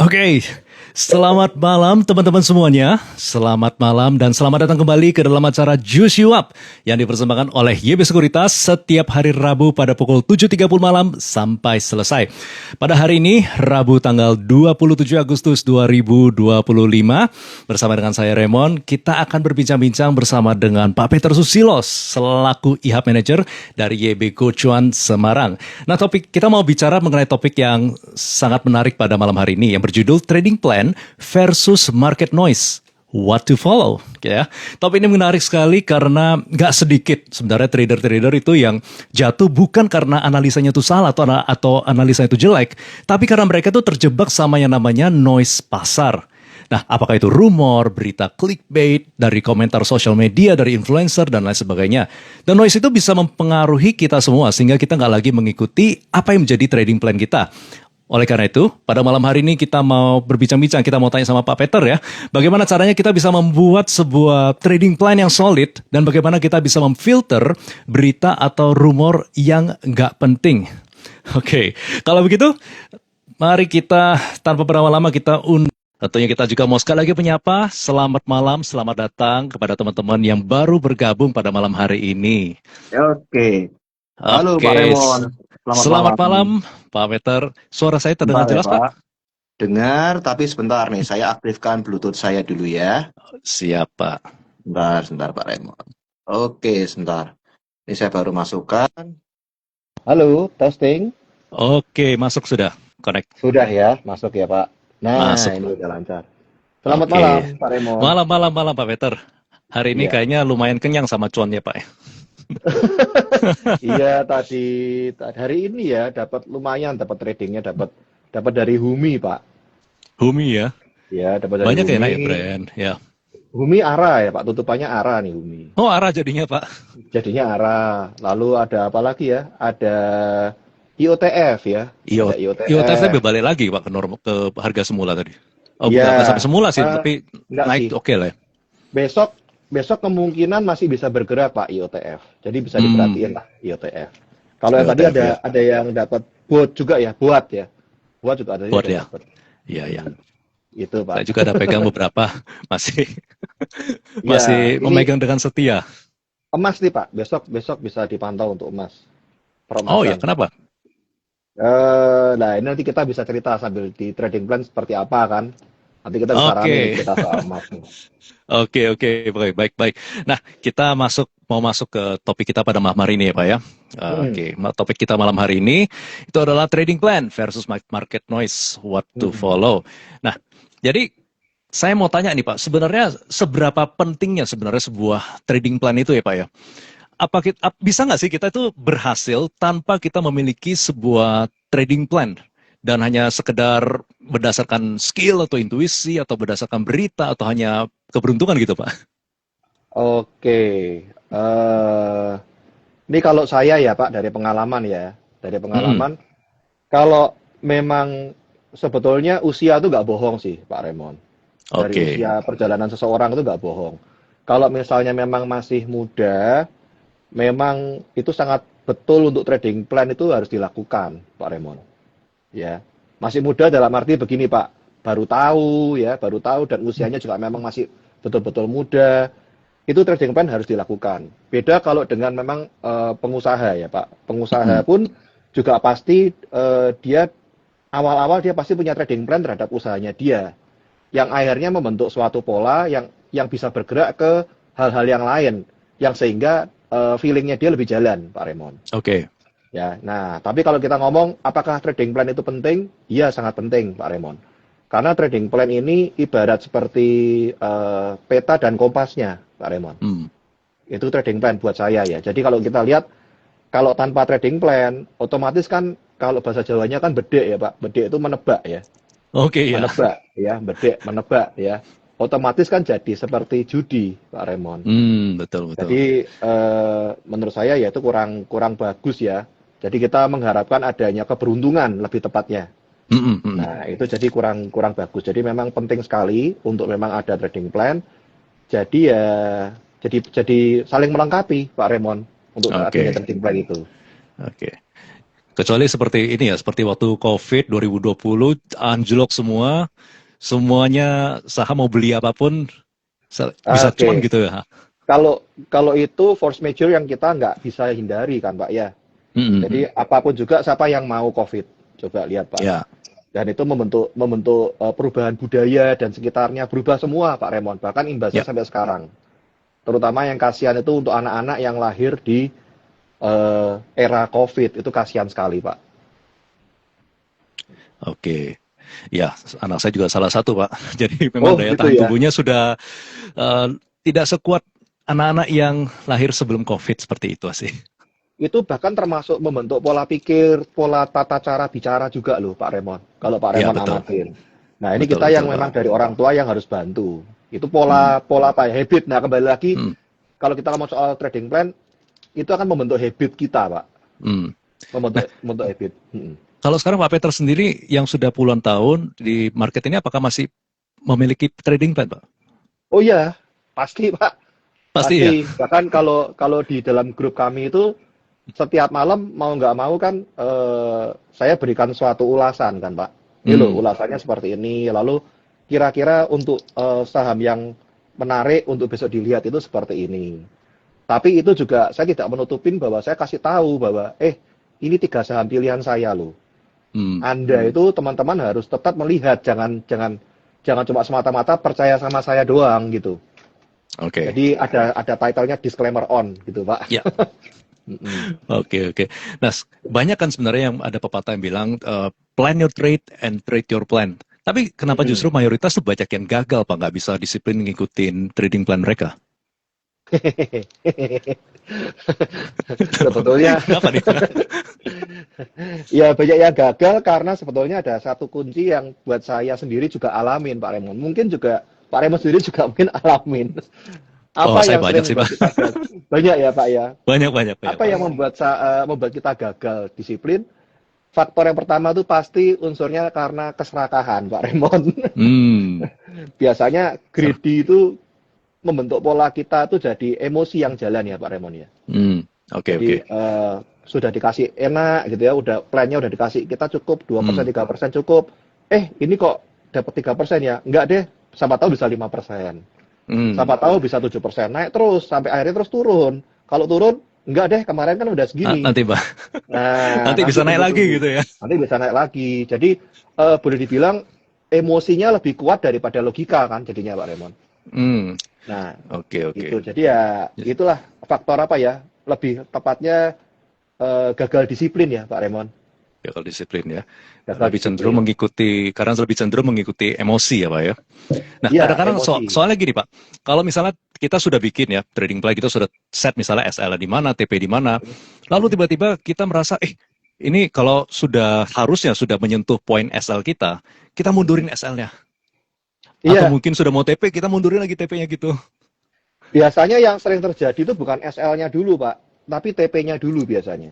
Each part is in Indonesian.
Oke, selamat malam teman-teman semuanya. Selamat malam dan selamat datang kembali ke dalam acara Juice You Up yang dipersembahkan oleh YB Sekuritas setiap hari Rabu pada pukul 7.30 malam sampai selesai. Pada hari ini, Rabu tanggal 27 Agustus 2025, bersama dengan saya Raymond, kita akan berbincang-bincang bersama dengan Pak Peter Susilos selaku IHAB Manager dari YB Gocuan Semarang. Nah, kita mau bicara mengenai topik yang sangat menarik pada malam hari ini yang berjudul Trading Plan versus Market Noise. What to follow, ya. Topik ini menarik sekali karena nggak sedikit sebenarnya trader-trader itu yang jatuh bukan karena analisanya itu salah atau analisanya itu jelek, tapi karena mereka tuh terjebak sama yang namanya noise pasar. Nah, apakah itu rumor, berita clickbait, dari komentar sosial media, dari influencer, dan lain sebagainya. Dan noise itu bisa mempengaruhi kita semua, sehingga kita nggak lagi mengikuti apa yang menjadi trading plan kita. Oleh karena itu, pada malam hari ini kita mau berbincang-bincang, kita mau tanya sama Pak Peter ya, bagaimana caranya kita bisa membuat sebuah trading plan yang solid, dan bagaimana kita bisa memfilter berita atau rumor yang nggak penting. Oke, kalau begitu, mari kita tanpa berlama-lama kita tentunya kita juga mau sekali lagi menyapa, selamat malam, selamat datang kepada teman-teman yang baru bergabung pada malam hari ini. Oke. Halo Pak Raymond. Selamat malam Pak Peter. Suara saya terdengar jelas Pak? Dengar, tapi sebentar nih, saya aktifkan Bluetooth saya dulu ya. Siap Pak. Sebentar Pak Raymond. Oke, sebentar. Ini saya baru masukkan. Halo, testing. Oke, masuk sudah. Connect. Sudah ya, masuk ya Pak. Nah, masuk. Ini udah lancar. Selamat malam Pak Raymond. Malam Pak Peter. Hari ini kayaknya lumayan kenyang sama cuannya Pak. Iya, tadi hari ini ya dapat tradingnya dapat dari Humi Pak. Humi ya? Ya, dapat dari banyak Humi. Ya naik brand ya. Humi ARA ya Pak, tutupannya ARA nih Humi. Oh, ARA jadinya Pak. Jadinya ARA. Lalu ada apa lagi ya? Ada IOTF ya. IOTF balik lagi Pak ke harga semula tadi. Oh, ya, bukan sampai semula sih, tapi naik oke lah ya. Besok kemungkinan masih bisa bergerak Pak IOTF. Jadi bisa diperhatiin lah IOTF. Kalau yang tadi ada yang dapat buat juga ya, buat juga ada. Buat ya. Iya. Itu Pak. Saya juga ada pegang beberapa, masih memegang dengan setia. Emas nih Pak, besok bisa dipantau untuk emas. Oh ya, kenapa? Nah ini nanti kita bisa cerita sambil di trading plan seperti apa kan. Nanti kita bisa rame kita soal emas. Oke, baik. Nah, kita mau masuk ke topik kita pada malam hari ini ya Pak ya. Oke, topik kita malam hari ini itu adalah trading plan versus market noise, what to follow. Nah, jadi saya mau tanya nih Pak, sebenarnya seberapa pentingnya sebenarnya sebuah trading plan itu ya Pak ya? Bisa nggak sih kita itu berhasil tanpa kita memiliki sebuah trading plan? Dan hanya sekedar berdasarkan skill atau intuisi atau berdasarkan berita atau hanya keberuntungan gitu Pak? Oke, ini kalau saya ya Pak dari pengalaman kalau memang sebetulnya usia itu nggak bohong sih Pak Raymond. Dari usia perjalanan seseorang itu nggak bohong. Kalau misalnya memang masih muda, memang itu sangat betul untuk trading plan itu harus dilakukan Pak Raymond. Ya, masih muda dalam arti begini Pak, baru tahu dan usianya juga memang masih betul-betul muda, itu trading plan harus dilakukan. Beda kalau dengan memang pengusaha ya Pak, pengusaha pun juga pasti dia awal-awal dia pasti punya trading plan terhadap usahanya dia, yang akhirnya membentuk suatu pola yang bisa bergerak ke hal-hal yang lain, yang sehingga feelingnya dia lebih jalan Pak Raymond. Oke. Ya, nah, tapi kalau kita ngomong apakah trading plan itu penting? Iya, sangat penting, Pak Raymond. Karena trading plan ini ibarat seperti peta dan kompasnya, Pak Raymond. Itu trading plan buat saya ya. Jadi kalau kita lihat, kalau tanpa trading plan, otomatis kan kalau bahasa Jawanya kan bedek ya, Pak. Bedek itu menebak ya. Oke, ya. Menebak ya, bedek menebak ya. Otomatis kan jadi seperti judi, Pak Raymond. Betul. Jadi menurut saya ya itu kurang bagus ya. Jadi kita mengharapkan adanya keberuntungan lebih tepatnya. Nah itu jadi kurang bagus. Jadi memang penting sekali untuk memang ada trading plan. Jadi ya jadi saling melengkapi Pak Raymond untuk adanya trading plan itu. Oke. Kecuali seperti ini ya, seperti waktu COVID 2020 anjlok semua, semuanya saham mau beli apapun bisa cuan Oke, gitu ya. kalau kalau itu force major yang kita nggak bisa hindari kan Pak ya. Jadi Mm-mm. apapun juga siapa yang mau COVID, coba lihat Pak. Ya, Dan itu membentuk membentuk perubahan budaya dan sekitarnya berubah semua Pak Raymond. Bahkan imbasnya ya, sampai sekarang. Terutama yang kasihan itu untuk anak-anak yang lahir di era COVID itu kasihan sekali Pak. oke. Ya, anak saya juga salah satu, Pak. Jadi memang Oh daya gitu tahan ya. tubuhnya sudah eh, tidak sekuat anak-anak yang lahir sebelum COVID seperti itu sih. Itu bahkan termasuk membentuk pola pikir, pola tata cara bicara juga loh Pak Raymond. Kalau Pak Ya, Raymond betul. amatin. Nah ini Betul, kita betul, yang Pak. memang dari orang tua yang harus bantu. Itu Hmm, pola pola apa ya, habit. Nah kembali lagi hmm, kalau kita ngomong soal trading plan itu akan membentuk habit kita Pak. hmm. Nah, Membentuk membentuk habit. kalau sekarang Pak Peter sendiri yang sudah puluhan tahun di market ini, apakah masih memiliki trading plan, Pak? Oh iya, pasti Pak, Pasti ya? pasti. Bahkan kalau kalau di dalam grup kami itu setiap malam mau nggak mau kan saya berikan suatu ulasan kan Pak. Ini loh Hmm, ulasannya seperti ini. Lalu kira-kira untuk saham yang menarik untuk besok dilihat itu seperti ini. Tapi itu juga saya tidak menutupin bahwa saya kasih tahu bahwa ini 3 saham pilihan saya loh. hmm. Anda itu teman-teman harus tetap melihat, jangan jangan jangan cuma semata-mata percaya sama saya doang gitu. Oke. Jadi ada title-nya disclaimer on gitu Pak. Ya, oke, oke. Nah, banyak kan sebenarnya yang ada pepatah yang bilang plan your trade and trade your plan. Tapi kenapa justru mayoritas tuh banyak yang gagal, Pak? Nggak bisa disiplin ngikutin trading plan mereka. Sebetulnya Kenapa nih, Pak? ya banyak yang gagal karena sebetulnya ada satu kunci yang buat saya sendiri juga alamin Pak Raymond. Mungkin juga Pak Raymond sendiri juga mungkin alamin. Oh, Apa saya yang banyak sering sih, membuat Pak. kita gagal? Banyak ya Pak ya. Banyak, banyak, banyak, Apa Pak. yang membuat kita gagal disiplin? Faktor yang pertama itu pasti unsurnya karena keserakahan Pak Raymond. Hmm, Biasanya ser- greedy itu membentuk pola kita tuh jadi emosi yang jalan ya Pak Raymond ya. oke, Jadi oke. sudah dikasih enak gitu ya, udah plannya udah dikasih kita cukup 2% Hmm, 3% cukup. Ini kok dapat 3% ya? Enggak deh, siapa tahu bisa 5%. hmm. Siapa tahu bisa 7%. Naik terus sampai akhirnya terus turun. Kalau turun, enggak deh, kemarin kan udah segini. Nanti, Pak. Nah, Nanti nanti bisa naik lagi tunggu-tunggu. gitu ya. Nanti bisa naik lagi. Jadi boleh dibilang emosinya lebih kuat daripada logika kan jadinya Pak Raymond. Hmm, Nah, oke, oke. gitu. Jadi ya itulah faktor apa ya? Lebih tepatnya gagal disiplin ya Pak Raymond. Ya, kalau disiplin ya. Gagal Lebih cenderung disiplin. mengikuti, karena lebih cenderung mengikuti emosi ya, Pak ya. Nah, Iya, kadang-kadang emosi. soalnya gini, Pak. Kalau misalnya kita sudah bikin ya, trading plan kita sudah set misalnya SL di mana, TP di mana. Lalu tiba-tiba kita merasa, ini kalau sudah harusnya sudah menyentuh poin SL kita mundurin SL-nya. Atau Iya, mungkin sudah mau TP, kita mundurin lagi TP-nya gitu. biasanya yang sering terjadi itu bukan SL-nya dulu, Pak, tapi TP-nya dulu biasanya.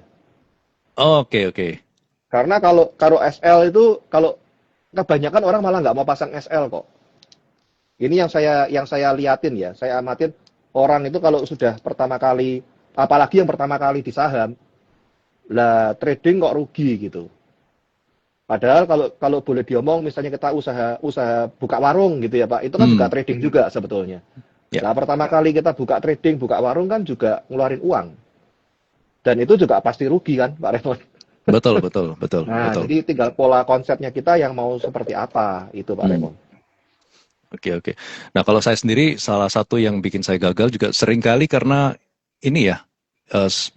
Oke, oke. Karena kalau kalau SL itu kalau kebanyakan orang malah nggak mau pasang SL kok. Ini yang saya liatin ya, saya amatin orang itu kalau sudah pertama kali, apalagi yang pertama kali di saham, lah trading kok rugi gitu. Padahal kalau kalau boleh diomong, misalnya kita usaha usaha buka warung gitu ya Pak, itu kan juga Hmm, trading juga sebetulnya. ya. Nah pertama kali kita buka trading, buka warung kan juga ngeluarin uang. Dan itu juga pasti rugi kan Pak Raymond. Betul, betul, betul, Nah betul. jadi tinggal pola konsepnya kita yang mau seperti apa itu Pak Hmm. Raymond. Oke, oke. Nah, kalau saya sendiri, salah satu yang bikin saya gagal juga seringkali karena ini ya,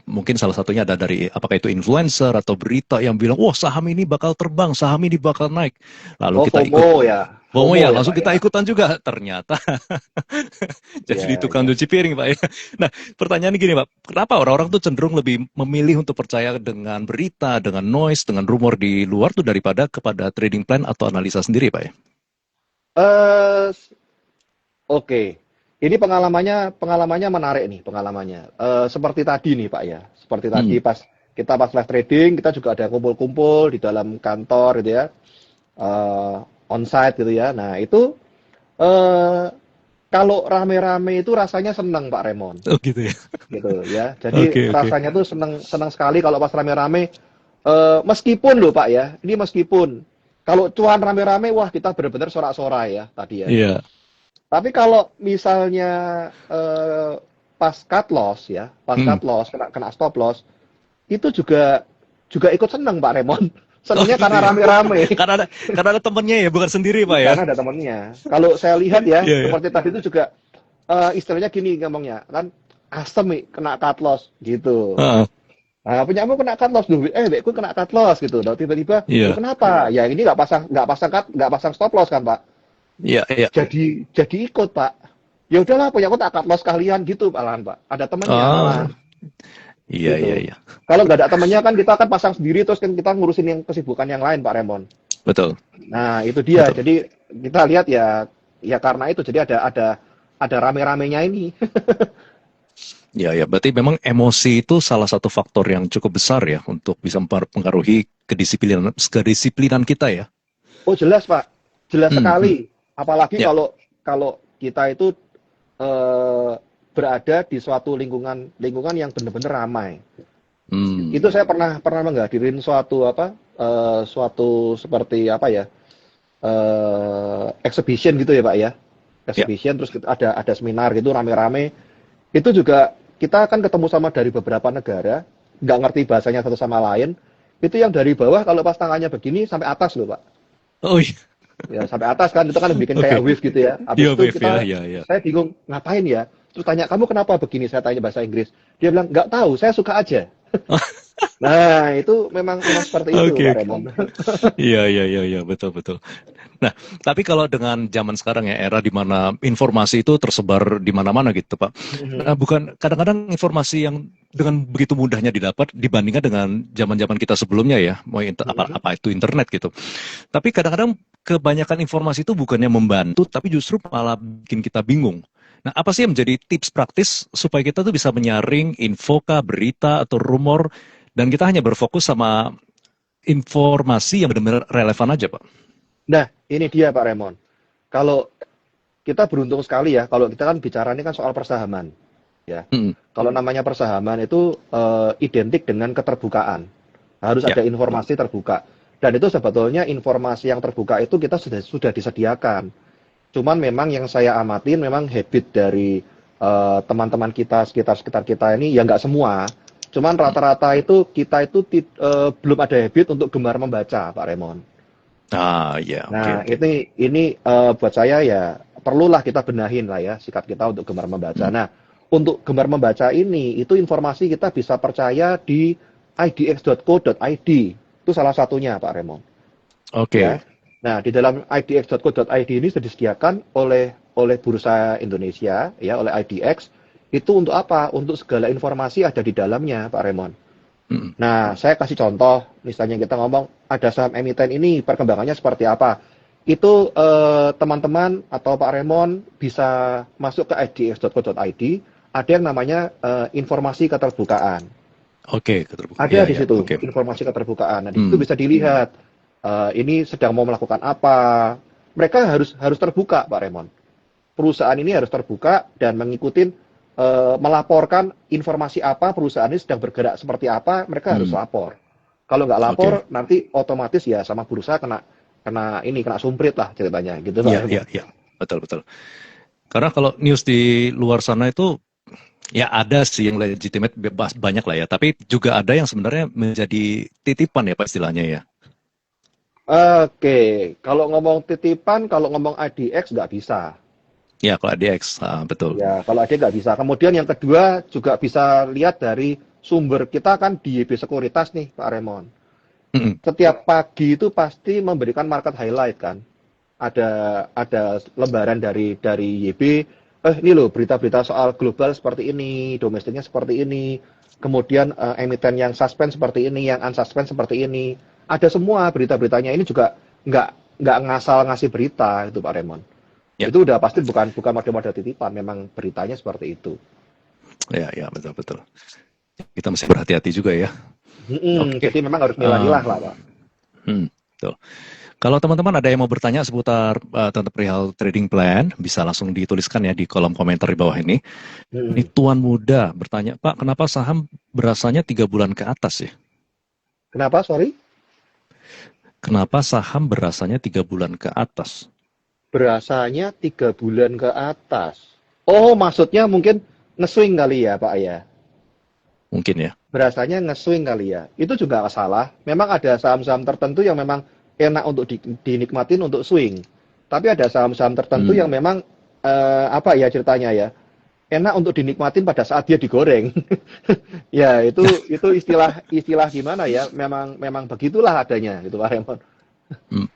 mungkin salah satunya ada dari apakah itu influencer atau berita yang bilang, wah saham ini bakal terbang, saham ini bakal naik. Lalu Oh kita ikut, FOMO ya, oh FOMO ya, ya langsung Pak kita ya. ikutan juga. Ternyata jadi Ya tukang ya. cuci piring, Pak ya. Nah, pertanyaannya gini, Pak. Kenapa orang-orang tuh cenderung lebih memilih untuk percaya dengan berita, dengan noise, dengan rumor di luar tuh daripada kepada trading plan atau analisa sendiri, Pak ya? Eh Oke, ini pengalamannya menarik nih pengalamannya. Seperti tadi nih Pak ya, seperti tadi Hmm, pas live trading kita juga ada kumpul-kumpul di dalam kantor gitu ya, onsite gitu ya. Nah itu eh, kalau rame-rame itu rasanya seneng Pak Raymond oh gitu ya. gitu ya. Jadi Oke, oke. rasanya tuh seneng seneng sekali kalau pas rame-rame. Meskipun loh Pak ya, ini meskipun kalau cuan rame-rame, wah kita benar-benar sorak-sorai ya tadi ya. Iya. Tapi kalau misalnya pas cut loss ya, pas Mm. cut loss kena stop loss, itu juga juga ikut seneng Pak Remon. Oh Senengnya gitu karena ya. rame-rame, Karena ada temennya ya, bukan sendiri Pak ya. karena ada temennya. Kalau saya lihat ya, Iya ya. seperti tadi itu juga istilahnya gini ngomongnya, kan asem nih kena cut loss gitu. Heeh. Nah, punyamu kena cut loss dulu, bekku kena cut loss gitu. Nah, tiba-tiba, lu Iya. kenapa? Ya ini nggak pasang stop loss kan Pak? Iya, iya. Jadi ikut Pak. Ya udahlah, punya aku tak cut loss kalian gitu malahan Pak. Ada temennya Oh, malah iya iya gitu. iya. Kalau nggak ada temennya kan kita akan pasang sendiri terus kan kita ngurusin yang kesibukan yang lain Pak Remon. Betul. Nah itu dia. Betul. Jadi kita lihat ya ya karena itu jadi ada rame-ramenya ini. Ya, ya, berarti memang emosi itu salah satu faktor yang cukup besar ya untuk bisa mempengaruhi kedisiplinan kita ya. Oh jelas Pak, jelas Hmm, hmm. sekali. Apalagi Ya. kalau kalau kita itu eh, berada di suatu lingkungan yang benar-benar ramai. Hmm. Itu saya pernah menghadirin suatu seperti apa ya, exhibition gitu ya Pak ya, Ya. exhibition terus ada seminar gitu rame-rame. Itu juga kita akan ketemu sama dari beberapa negara, nggak ngerti bahasanya satu sama lain. Itu yang dari bawah kalau pas tangannya begini sampai atas loh Pak. Oh iya. Ya sampai atas kan itu kan bikin Oke. kayak wave gitu ya. Iya, Habis itu Bev ya, kita ya, ya. saya bingung ngapain ya. Terus tanya kamu kenapa begini? Saya tanya bahasa Inggris. Dia bilang nggak tahu, saya suka aja. Nah itu memang seperti itu Oke, Pak oke. Raymond. Iya, iya, iya, iya, betul, betul. Nah, tapi kalau dengan zaman sekarang ya, era di mana informasi itu tersebar di mana-mana gitu, Pak. Nah, bukan kadang-kadang informasi yang dengan begitu mudahnya didapat dibandingkan dengan zaman-zaman kita sebelumnya ya, mau apa itu internet gitu. Tapi kadang-kadang kebanyakan informasi itu bukannya membantu, tapi justru malah bikin kita bingung. Nah, apa sih yang menjadi tips praktis supaya kita tuh bisa menyaring info kah, berita atau rumor, dan kita hanya berfokus sama informasi yang benar-benar relevan aja, Pak? Nah ini dia Pak Raymond. Kalau kita beruntung sekali ya, kalau kita kan bicara ini kan soal persahaman. Ya, Mm, kalau namanya persahaman itu identik dengan keterbukaan. Harus ya, ada informasi terbuka. Dan itu sebetulnya informasi yang terbuka itu kita sudah disediakan. Cuman memang yang saya amatin memang habit dari teman-teman kita sekitar kita ini ya nggak semua. Cuman rata-rata itu kita itu belum ada habit untuk gemar membaca, Pak Raymond. ya, oke, Nah, oke. ini buat saya ya perlulah kita benahin lah ya sikap kita untuk gemar membaca. Mm, Nah, untuk gemar membaca ini itu informasi kita bisa percaya di idx.co.id. Itu salah satunya, Pak Raymond. Ya. Oke, Nah, di dalam idx.co.id ini sudah disediakan oleh Bursa Indonesia ya, oleh IDX. Itu untuk apa? Untuk segala informasi ada di dalamnya, Pak Raymond. mm, Nah, saya kasih contoh, misalnya kita ngomong ada saham emiten ini perkembangannya seperti apa. Itu teman-teman atau Pak Raymond bisa masuk ke idx.co.id, ada yang namanya informasi keterbukaan. oke, keterbukaan. Ada Ya, di ya, situ oke. informasi keterbukaan. Nah, di situ Mm, bisa dilihat ini sedang mau melakukan apa. Mereka harus terbuka, Pak Raymond. Perusahaan ini harus terbuka dan mengikuti melaporkan informasi apa perusahaan ini sedang bergerak seperti apa, mereka harus mm, lapor. Kalau nggak lapor, oke. nanti otomatis ya sama bursa kena sumprit lah ceritanya, gitu Pak Ya, ya, Raymond. ya, betul, betul. Karena kalau news di luar sana itu ya ada sih yang legitimate bebas banyak lah ya, tapi juga ada yang sebenarnya menjadi titipan ya Pak istilahnya ya. Oke, kalau ngomong titipan, kalau ngomong IDX nggak bisa. Ya, kalau ADX, betul. Ya, kalau ada nggak bisa. Kemudian yang kedua juga bisa lihat dari sumber kita kan di YB Sekuritas nih, Pak Raymond. Mm-mm. Setiap pagi itu pasti memberikan market highlight kan. Ada lembaran dari YB. Ini loh berita-berita soal global seperti ini, domestiknya seperti ini. Kemudian emiten yang suspend seperti ini, yang unsuspend seperti ini. Ada semua berita-beritanya ini juga nggak ngasal ngasih berita itu Pak Raymond. Ya, Itu udah pasti bukan model-model titipan, memang beritanya seperti itu. ya, ya, betul, betul. Kita mesti berhati-hati juga ya. Oke. Jadi memang harus Um, milah-milah lah, Pak. betul. Kalau teman-teman ada yang mau bertanya seputar tentang perihal trading plan, bisa langsung dituliskan ya di kolom komentar di bawah ini. Ini Mm-mm. Tuan Muda bertanya, Pak, kenapa saham berasanya 3 bulan ke atas ya? Kenapa, sorry? Kenapa saham berasanya 3 bulan ke atas? Berasanya 3 bulan ke atas. Oh, maksudnya mungkin nge-swing kali ya, Pak ya? Mungkin ya. Berasanya nge-swing kali ya. Itu juga nggak salah. Memang ada saham-saham tertentu yang memang enak untuk dinikmatin untuk swing. Tapi ada saham-saham tertentu yang Hmm. memang apa ya ceritanya ya? Enak untuk dinikmatin pada saat dia digoreng. Ya, itu istilah gimana ya? Memang memang begitulah adanya gitu Pak Raymond. Hmm.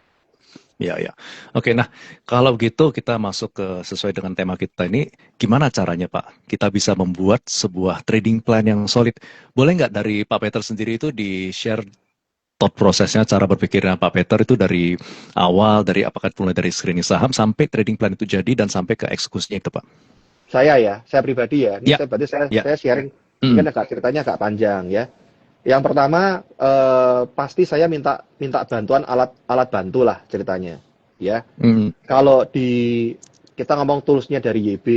Ya, ya. Oke, nah kalau begitu kita masuk ke sesuai dengan tema kita ini, gimana caranya Pak? Kita bisa membuat sebuah trading plan yang solid. Boleh nggak dari Pak Peter sendiri itu di-share thought prosesnya, cara berpikirnya Pak Peter itu dari awal, dari apakah mulai dari screening saham sampai trading plan itu jadi dan sampai ke eksekusinya itu Pak? Saya pribadi ya. Ini Ya, saya berarti ya. saya sharing Hmm. mungkin agak ceritanya agak panjang ya. Yang pertama pasti saya minta minta bantuan alat bantu lah ceritanya, ya. Hmm. Kalau kita ngomong toolsnya dari YB,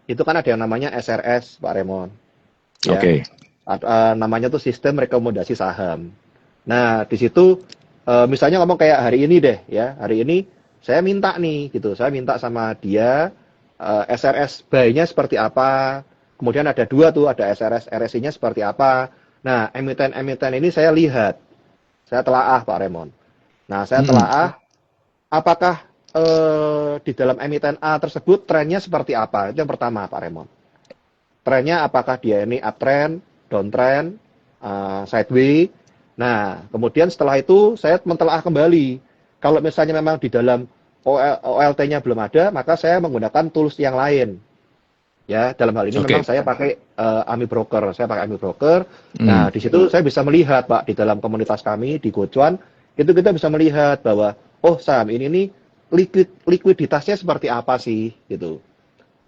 itu kan ada yang namanya SRS, Pak Remon, ya. Oke. Namanya tuh sistem rekomendasi saham. Nah, di situ misalnya ngomong kayak hari ini deh, ya. Hari ini saya minta nih, gitu. Saya minta sama dia SRS buy-nya seperti apa. Kemudian ada dua tuh, ada SRS RSI-nya seperti apa. Nah, emiten-emiten ini saya lihat, saya telaah Pak Remon. Nah, saya Hmm. telaah apakah di dalam emiten A tersebut trennya seperti apa? Itu yang pertama Pak Remon. Trennya apakah dia ini uptrend, downtrend, sideways. Nah, kemudian setelah itu saya mentelaah kembali. Kalau misalnya memang di dalam OLT-nya belum ada, maka saya menggunakan tools yang lain. Ya, dalam hal ini memang Oke. saya pakai AMI Broker. Saya pakai AMI Broker. Hmm. Nah, di situ saya bisa melihat, Pak, di dalam komunitas kami di Gocuan, itu kita bisa melihat bahwa oh, saham ini nih likuiditasnya seperti apa sih gitu.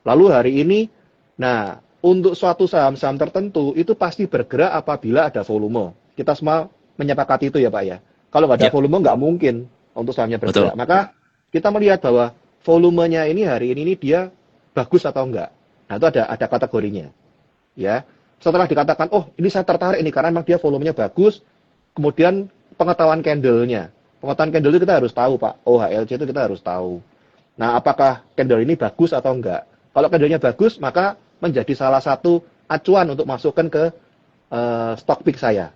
Lalu hari ini, nah, untuk suatu saham-saham tertentu itu pasti bergerak apabila ada volume. Kita semua menyepakati itu ya Pak ya. Kalau nggak ada Ya, volume nggak mungkin untuk sahamnya betul. bergerak. Maka kita melihat bahwa volumenya ini hari ini dia bagus atau enggak. Nah itu ada kategorinya. Ya. Setelah dikatakan, oh ini saya tertarik ini karena memang dia volumenya bagus. Kemudian pengetahuan candle-nya. Pengetahuan candle itu kita harus tahu Pak. OHLC itu kita harus tahu. Nah, apakah candle ini bagus atau enggak? Kalau candle-nya bagus, maka menjadi salah satu acuan untuk masukkan ke stock pick saya.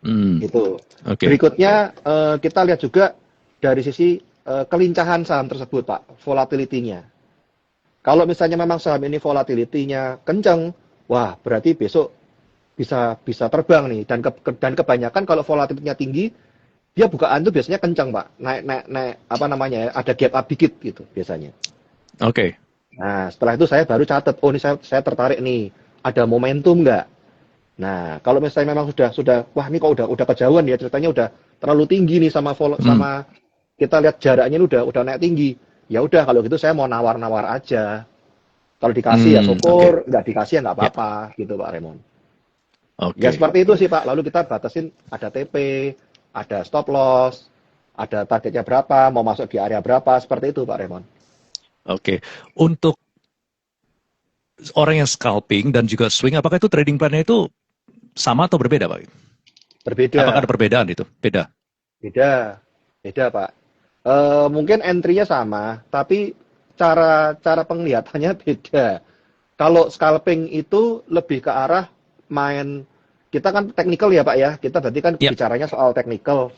Hmm. Gitu. Oke. Berikutnya kita lihat juga dari sisi kelincahan saham tersebut, Pak, volatility-nya. Kalau misalnya memang saham ini volatility-nya kenceng, wah berarti besok bisa bisa terbang nih. Dan kebanyakan kalau volatility-nya tinggi, dia bukaan itu biasanya kencang, Pak. Naik apa namanya ya, ada gap up dikit gitu biasanya. Oke. Nah, setelah itu saya baru catat, oh ini saya tertarik nih, ada momentum nggak? Nah, kalau misalnya memang sudah, wah ini kok udah kejauhan ya ceritanya udah terlalu tinggi nih Hmm. sama kita lihat jaraknya ini udah naik tinggi. Ya udah kalau gitu saya mau nawar-nawar aja. Kalau dikasih ya Hmm. Oke. syukur, nggak dikasih ya nggak Ya. apa-apa gitu Pak Raymond. Ya Oke. seperti itu sih Pak. Lalu kita batasin ada TP, ada stop loss, ada targetnya berapa, mau masuk di area berapa, seperti itu Pak Raymond. Oke. Untuk orang yang scalping dan juga swing, apakah itu trading plan-nya itu sama atau berbeda, Pak? Apakah ada Berbeda, perbedaan itu? Beda. beda, beda Pak. Mungkin entry-nya sama, tapi cara cara penglihatannya beda. Kalau scalping itu lebih ke arah main, kita kan technical ya Pak ya, kita berarti kan Ya. bicaranya soal technical.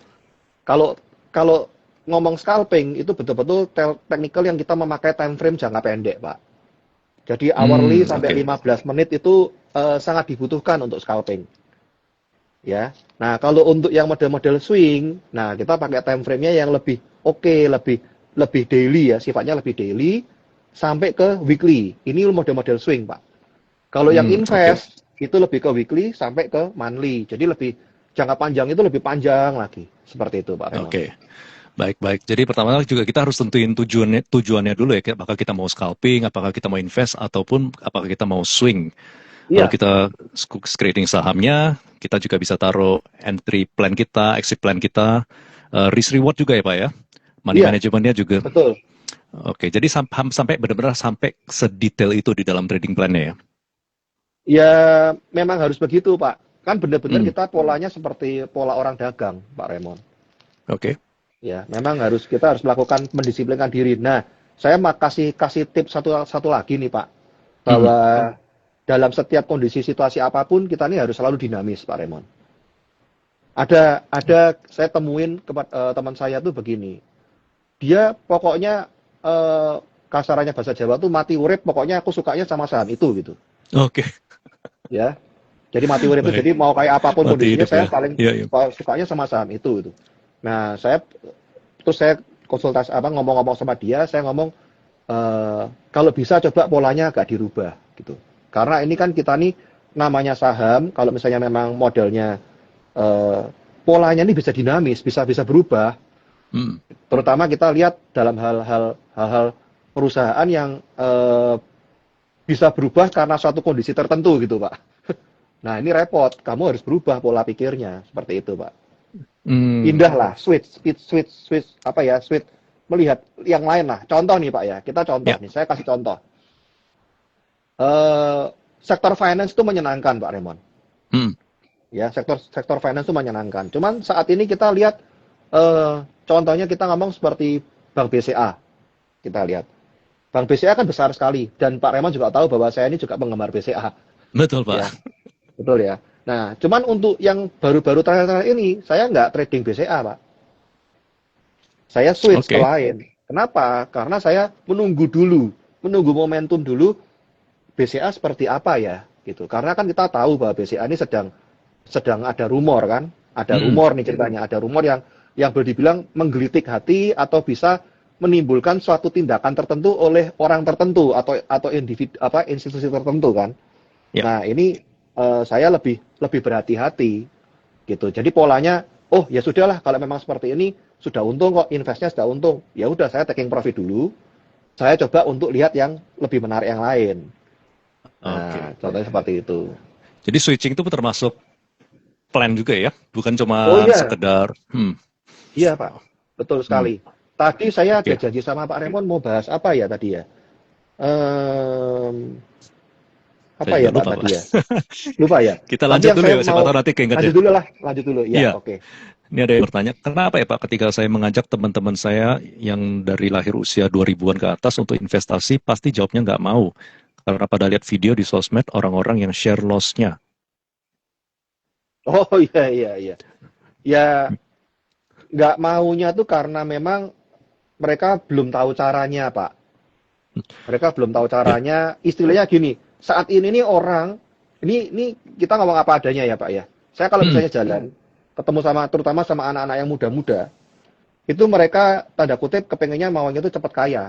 Kalau kalau ngomong scalping itu betul-betul technical yang kita memakai time frame jangka pendek Pak. Jadi hourly sampai Oke. 15 menit itu sangat dibutuhkan untuk scalping. Ya. Nah, kalau untuk yang model-model swing, nah kita pakai time frame-nya yang lebih oke, lebih lebih daily ya, sifatnya lebih daily sampai ke weekly. Ini model-model swing, Pak. Kalau yang Oke. invest itu lebih ke weekly sampai ke monthly. Jadi lebih jangka panjang itu lebih panjang lagi. Seperti itu, Pak Raymond. Oke. Baik-baik. Jadi pertama juga kita harus tentuin tujuannya dulu ya. Apakah kita mau scalping, apakah kita mau invest, ataupun apakah kita mau swing. Kalau Iya, kita screening sahamnya, kita juga bisa taruh entry plan kita, exit plan kita, risk reward juga ya Pak ya. Money iya, managementnya juga. betul. Oke, jadi sampai benar-benar sampai sedetail itu di dalam trading plan-nya ya. Ya, memang harus begitu, Pak. kan benar-benar kita polanya seperti pola orang dagang, Pak Raymond. Oke. Ya, memang kita harus melakukan mendisiplinkan diri. Nah, saya kasih tips satu lagi nih Pak, bahwa dalam setiap kondisi situasi apapun kita ini harus selalu dinamis, Pak Raymond. Ada saya temuin teman saya tuh begini, dia pokoknya kasarannya bahasa Jawa tuh mati urip, pokoknya aku sukanya sama saham itu gitu. Oke. Ya, jadi mati urip itu, jadi mau kayak apapun Mati kondisinya, hidup saya ya. paling Iya, iya. sukanya sama saham itu gitu. Nah, terus saya konsultasi ngomong-ngomong sama dia, saya ngomong kalau bisa coba polanya agak dirubah gitu. Karena ini kan kita nih namanya saham, kalau misalnya memang modelnya polanya ini bisa dinamis, bisa berubah. Terutama kita lihat dalam hal-hal perusahaan yang bisa berubah karena suatu kondisi tertentu gitu, Pak. Nah, ini repot. Kamu harus berubah pola pikirnya seperti itu, Pak. Pindah lah, switch, melihat yang lain lah. Contoh nih Pak ya, kita contoh nih, saya kasih contoh. Sektor finance itu menyenangkan Pak Raymond. Ya, sektor finance itu menyenangkan. Cuman saat ini kita lihat, contohnya kita ngomong seperti Bank BCA. Kita lihat. Bank BCA kan besar sekali, dan Pak Raymond juga tahu bahwa saya ini juga penggemar BCA. Betul Pak. Ya, betul ya. Nah, cuman untuk yang baru-baru terakhir ini, saya nggak trading BCA, Pak. Saya switch ke lain. Kenapa? Karena saya menunggu momentum dulu, BCA seperti apa ya, gitu. Karena kan kita tahu bahwa BCA ini sedang ada rumor kan, ada rumor nih ceritanya, ada rumor yang boleh dibilang menggelitik hati atau bisa menimbulkan suatu tindakan tertentu oleh orang tertentu atau individu institusi tertentu kan. Nah, ini saya lebih berhati-hati gitu. Jadi polanya, oh ya sudahlah kalau memang seperti ini sudah untung kok, investnya sudah untung. Ya udah saya taking profit dulu. Saya coba untuk lihat yang lebih menarik yang lain. Nah, contohnya seperti itu. Jadi switching itu termasuk plan juga ya, bukan cuma sekedar. Iya Pak, betul sekali. Tadi saya ada janji sama Pak Raymond mau bahas apa ya tadi ya? Apa ya Pak tadi ya? Lupa ya. Kita lanjut dulu ya, siapa tahu nanti keinget ya. Lanjut dulu ya, oke. Ini ada yang bertanya, kenapa ya Pak ketika saya mengajak teman-teman saya yang dari lahir usia 2000-an ke atas untuk investasi, pasti jawabnya nggak mau. Karena pada lihat video di sosmed orang-orang yang share loss-nya. Oh iya. Ya, nggak maunya tuh karena memang mereka belum tahu caranya, Pak. Mereka belum tahu caranya. Istilahnya gini, saat ini nih orang, ini kita ngomong apa adanya ya, Pak ya. Saya kalau misalnya jalan, ketemu terutama sama anak-anak yang muda-muda, itu mereka tanda kutip kepengennya maunya itu cepat kaya.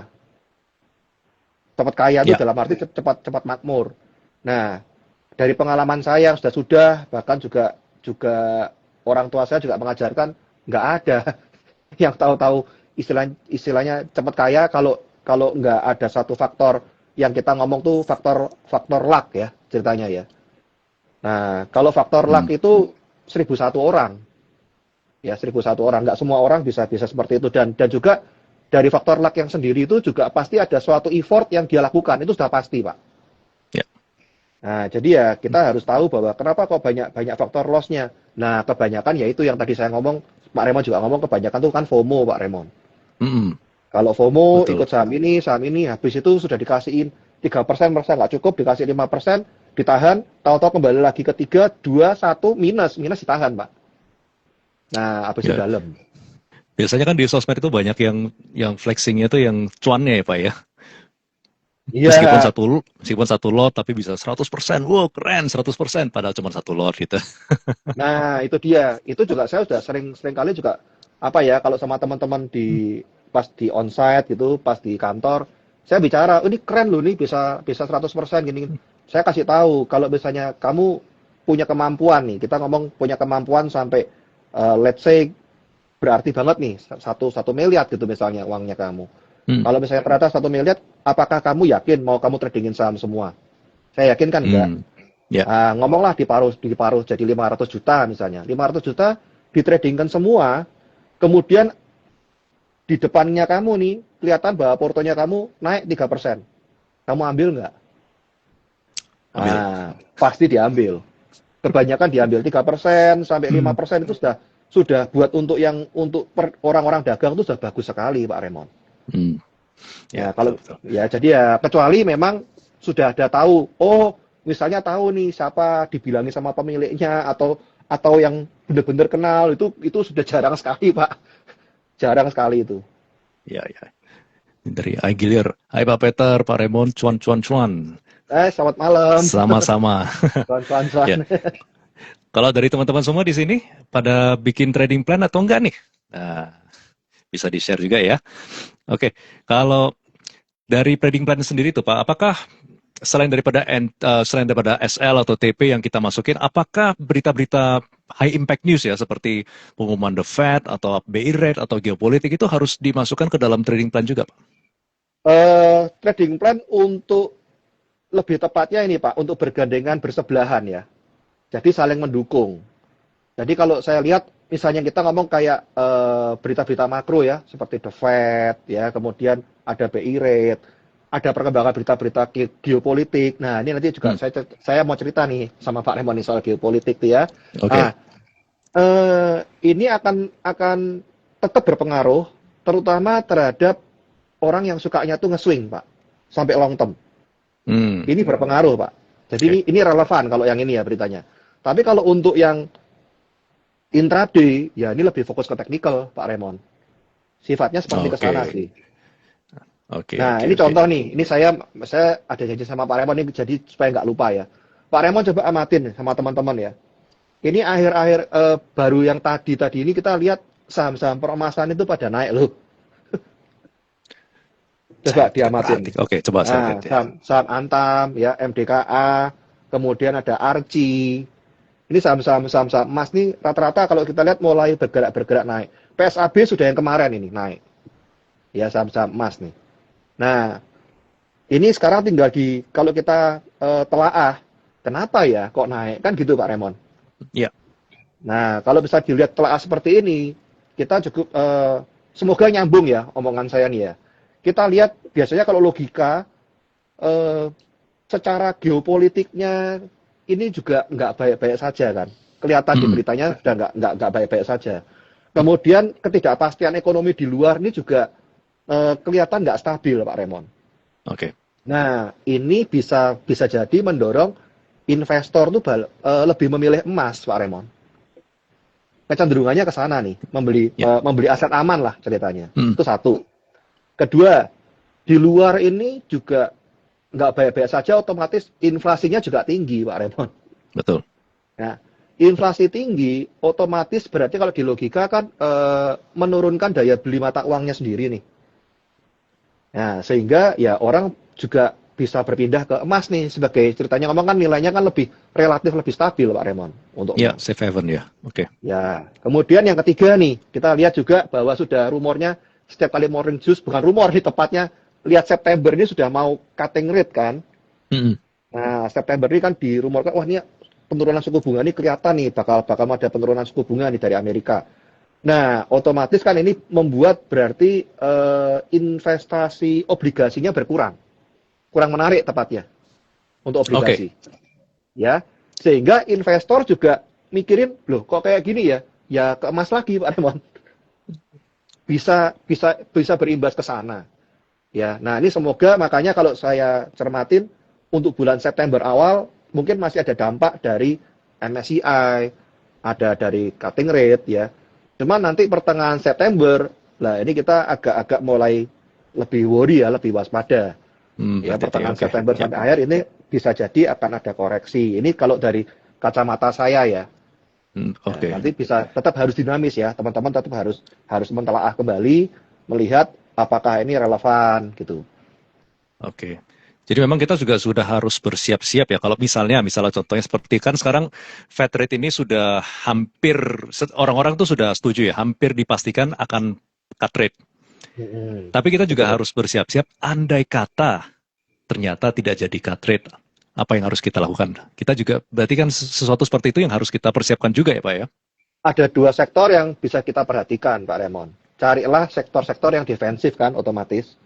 Cepat kaya itu dalam arti cepat makmur. Nah, dari pengalaman saya yang sudah bahkan juga orang tua saya juga mengajarkan nggak ada yang tahu-tahu istilahnya cepat kaya kalau nggak ada satu faktor yang kita ngomong tuh faktor luck ya ceritanya ya. Nah, kalau faktor luck itu 1001 orang. Ya, 1001 orang. Nggak semua orang bisa seperti itu. Dan juga dari faktor luck yang sendiri itu juga pasti ada suatu effort yang dia lakukan. Itu sudah pasti, Pak. Ya. Nah, jadi ya kita harus tahu bahwa kenapa kok banyak faktor loss-nya. Nah, kebanyakan yaitu yang tadi saya ngomong, Pak Raymond juga ngomong, kebanyakan tuh kan FOMO, Pak Raymond. Kalau FOMO, ikut saham ini, habis itu sudah dikasihin 3%, nggak cukup, dikasih 5%, ditahan, tahu-tahu kembali lagi ke 3, 2, 1, minus ditahan, Pak. Nah, habis itu dalam. Biasanya kan di sosmed itu banyak yang flexingnya tuh yang cuannya ya Pak ya. Iya. Meskipun satu lot tapi bisa 100%, wow keren 100%, padahal cuma satu lot gitu. Nah, itu dia. Itu juga saya sudah sering kali juga kalau sama teman-teman pas di onsite gitu, pas di kantor, saya bicara, ini keren loh nih bisa 100% gini. Saya kasih tahu kalau misalnya kamu punya kemampuan nih, kita ngomong punya kemampuan sampai let's say berarti banget nih 1 miliar gitu misalnya uangnya kamu. Kalau misalnya ternyata 1 miliar, apakah kamu yakin mau kamu tradingin saham semua? Saya yakin kan enggak. Ngomonglah diparuh jadi 500 juta misalnya. 500 juta ditradingkan semua, kemudian di depannya kamu nih kelihatan bahwa portonya kamu naik 3%. Kamu ambil nggak? Pasti diambil. Kebanyakan diambil 3% sampai 5% itu sudah buat untuk orang-orang dagang itu sudah bagus sekali Pak Raymond. Ya, kalau betul. ya jadi ya kecuali memang sudah ada tahu, oh misalnya tahu nih siapa dibilangin sama pemiliknya atau yang benar-benar kenal itu sudah jarang sekali Pak, jarang sekali itu. Ya. Dari Gilir, hai Pak Peter, Pak Raymond, cuan. Selamat malam. Sama-sama. Cuan. Ya. Kalau dari teman-teman semua di sini pada bikin trading plan atau enggak nih? Nah, bisa di-share juga ya. Oke, kalau dari trading plan sendiri tuh Pak, apakah selain daripada SL atau TP yang kita masukin, apakah berita-berita high impact news ya seperti pengumuman The Fed atau BI rate atau geopolitik itu harus dimasukkan ke dalam trading plan juga Pak? Trading plan untuk lebih tepatnya ini Pak, untuk bergandengan bersebelahan ya. Jadi saling mendukung. Jadi kalau saya lihat misalnya kita ngomong kayak berita-berita makro ya, seperti The Fed ya, kemudian ada BI rate, ada perkembangan berita-berita geopolitik. Nah, ini nanti juga saya mau cerita nih sama Pak Raymond soal geopolitik tuh ya. Okay. Nah, ini akan tetap berpengaruh terutama terhadap orang yang sukanya tuh nge-swing, Pak, sampai long term. Ini berpengaruh, Pak. Jadi ini relevan kalau yang ini ya beritanya. Tapi kalau untuk yang intraday, ya ini lebih fokus ke teknikal, Pak Raymond. Sifatnya seperti ke sana sih. Ini contoh nih. Ini saya ada janji sama Pak Raymond ini jadi supaya nggak lupa ya. Pak Raymond coba amatin sama teman-teman ya. Ini akhir-akhir baru yang tadi ini kita lihat saham-saham peremasan itu pada naik loh. Coba diamatin. Oke, coba saya lihat ya. Saham Antam, ya, MDKA, kemudian ada Arci. Ini saham-saham emas nih rata-rata kalau kita lihat mulai bergerak naik. PSAB sudah yang kemarin ini naik. Ya, saham-saham emas nih. Nah, ini sekarang tinggal kalau kita telaah, kenapa ya kok naik? Kan gitu Pak Raymond. Iya. Nah, kalau bisa dilihat telaah seperti ini, kita cukup semoga nyambung ya omongan saya nih ya. Kita lihat biasanya kalau logika secara geopolitiknya ini juga nggak baik-baik saja kan. Kelihatan di beritanya sudah nggak baik-baik saja. Kemudian ketidakpastian ekonomi di luar ini juga kelihatan nggak stabil Pak Raymond. Oke. Nah ini bisa jadi mendorong investor tuh lebih memilih emas Pak Raymond. Kecenderungannya ke sana nih, membeli aset aman lah ceritanya. Itu satu. Kedua, di luar ini juga nggak baik-baik saja, otomatis inflasinya juga tinggi, Pak Raymond. Betul. Nah, inflasi tinggi, otomatis berarti kalau di logika kan menurunkan daya beli mata uangnya sendiri nih. Nah, sehingga ya orang juga bisa berpindah ke emas nih, sebagai ceritanya ngomong kan nilainya kan relatif lebih stabil, Pak Raymond. Untuk emas. Safe haven ya. Oke. Ya, kemudian yang ketiga nih, kita lihat juga bahwa sudah rumornya setiap kali morning juice, bukan rumor nih tepatnya, lihat September ini sudah mau cutting rate kan. Nah, September ini kan dirumorkan, wah ini penurunan suku bunga ini kelihatan nih, bakal ada penurunan suku bunga nih dari Amerika. Nah, otomatis kan ini membuat berarti investasi obligasinya berkurang. Kurang menarik tepatnya untuk obligasi. Ya, sehingga investor juga mikirin, loh kok kayak gini ya? Ya ke emas lagi Pak Raymond. Bisa berimbas ke sana. Ya, nah ini semoga makanya kalau saya cermatin untuk bulan September awal mungkin masih ada dampak dari MSCI, ada dari cutting rate ya. Cuma nanti pertengahan September, lah ini kita agak mulai lebih worry ya, lebih waspada. Ya pertengahan September sampai akhir ini bisa jadi akan ada koreksi. Ini kalau dari kacamata saya ya. Nanti bisa tetap harus dinamis ya, teman-teman tetap harus mentelaah kembali, melihat apakah ini relevan gitu. Oke. Jadi memang kita juga sudah harus bersiap-siap ya. Kalau misalnya contohnya seperti kan sekarang Fed rate ini sudah hampir orang-orang tuh sudah setuju ya, hampir dipastikan akan cut rate. Tapi kita juga harus bersiap-siap andai kata ternyata tidak jadi cut rate. Apa yang harus kita lakukan? Kita juga berarti kan sesuatu seperti itu yang harus kita persiapkan juga ya Pak ya? Ada dua sektor yang bisa kita perhatikan Pak Raymond. Carilah sektor-sektor yang defensif kan otomatis.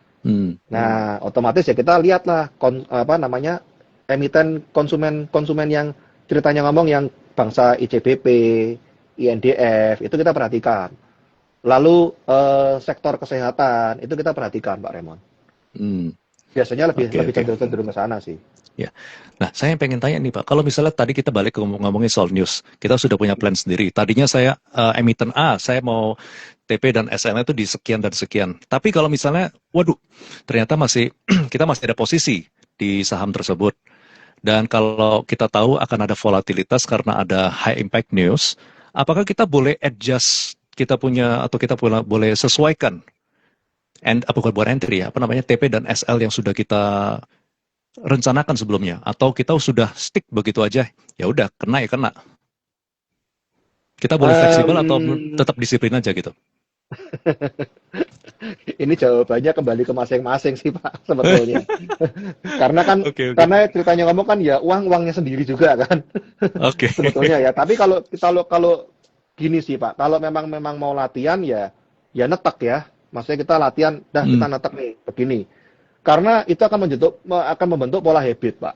Nah otomatis ya kita lihatlah emiten konsumen yang ceritanya ngomong yang bangsa ICBP, INDF, itu kita perhatikan. Lalu sektor kesehatan, itu kita perhatikan, Pak Raymond. Hmm. Biasanya lebih Oke. cenderung ke sana sih. Ya. Nah, saya pengen tanya nih Pak, kalau misalnya tadi kita balik ke ngomongin soal news, kita sudah punya plan sendiri. Tadinya saya emiten A, saya mau TP dan SL itu di sekian dan sekian. Tapi kalau misalnya, waduh, ternyata masih kita masih ada posisi di saham tersebut. Dan kalau kita tahu akan ada volatilitas karena ada high impact news, apakah kita boleh adjust kita punya atau kita boleh sesuaikan bukan entry ya, apa namanya TP dan SL yang sudah kita rencanakan sebelumnya, atau kita sudah stick begitu aja, ya udah kena ya kena. Kita boleh fleksibel atau tetap disiplin aja gitu. Ini jawabannya kembali ke masing-masing sih Pak sebetulnya. Karena kan Oke. karena ceritanya ngomong kan ya uangnya sendiri juga kan. Oke. Sebetulnya ya. Tapi kalau gini sih Pak, kalau memang mau latihan ya netek ya. Maksudnya kita latihan, kita netek nih begini. Karena itu akan membentuk pola habit Pak.